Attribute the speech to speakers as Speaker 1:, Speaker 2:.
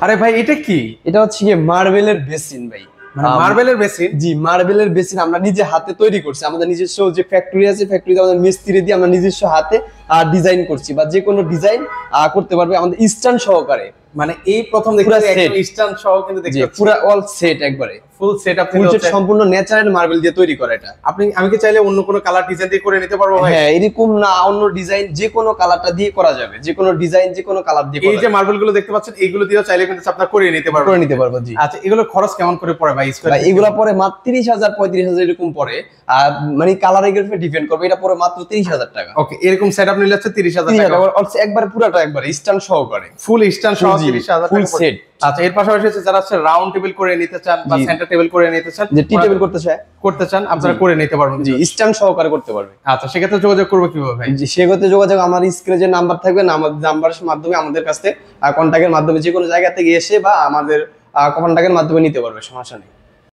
Speaker 1: আরে ভাই এটা কি?
Speaker 2: এটা হচ্ছে কি মার্বেলের বেসিন ভাই।
Speaker 1: মানে মার্বেলের বেসিন?
Speaker 2: জি, মার্বেলের বেসিন আমরা নিজে হাতে তৈরি করছি। আমাদের নিজস্ব যে ফ্যাক্টরি আছে, ফ্যাক্টরিতে আমাদের মিস্ত্রি দিয়ে আমরা নিজস্ব হাতে ডিজাইন করছি, বা যে কোনো ডিজাইন করতে পারবে আমাদের স্ট্যান্ড সহকারে।
Speaker 1: মানে এই প্রথম দেখতে একদম স্ট্যান্ড সহ কিন্তু দেখতে পাচ্ছি,
Speaker 2: পুরো অল সেট একবারে
Speaker 1: ফুল সেটআপ
Speaker 2: ফুল সেট সম্পূর্ণ ন্যাচারাল মার্বেল দিয়ে তৈরি করা এটা।
Speaker 1: আমি কি চাইলে অন্য কোনো কালার ডিজাইন দিয়ে করে নিতে পারবো ভাই?
Speaker 2: হ্যাঁ, এরকম না, অন্য ডিজাইন যে কোনো কালারটা দিয়ে করা যাবে, যে কোনো ডিজাইন যে কোনো কালার দিয়ে।
Speaker 1: এই যে মার্বেল গুলো দেখতে পাচ্ছেন এইগুলো দিয়েও চাইলে কিন্তু আপনারা করে নিতে পারবেন।
Speaker 2: জি।
Speaker 1: আচ্ছা, এগুলো খরচ কেমন করে পড়ে ভাই?
Speaker 2: এগুলো পরে মাত্র 30,000 35,000 এরকম পড়ে। আর মানে কালারের উপর ডিপেন্ড করবে, এটা পরে মাত্র 30,000 টাকা।
Speaker 1: ওকে, এরকম সেটআপ নিলে হচ্ছে 30,000 টাকা
Speaker 2: একবার পুরোটা একবার স্ট্যান্ড সহকারে,
Speaker 1: ফুল স্ট্যান্ড সহ 30,000
Speaker 2: ফুল
Speaker 1: টাকা
Speaker 2: সেট।
Speaker 1: আচ্ছা, এর পাশাপাশি যারা রাউন্ড টেবিল করে নিতে চান বা সেন্টার টেবিল করে নিতে চান,
Speaker 2: যে টি টেবিল করতে চান
Speaker 1: আপনারা করে নিতে পারবেন।
Speaker 2: জি, স্ট্যান্ড সহকারে করতে পারবে।
Speaker 1: আচ্ছা, সেক্ষেত্রে যোগাযোগ করবে কিভাবে ভাই?
Speaker 2: জি, সেক্ষেত্রে যোগাযোগ আমার স্ক্রিনে যে নাম্বার থাকবে না, আমাদের নাম্বারের মাধ্যমে আমাদের কাছে কন্ট্যাক্টের মাধ্যমে যে কোনো জায়গা থেকে এসে বা আমাদের কন্ট্যাক্টের মাধ্যমে নিতে পারবে, সমস্যা নেই।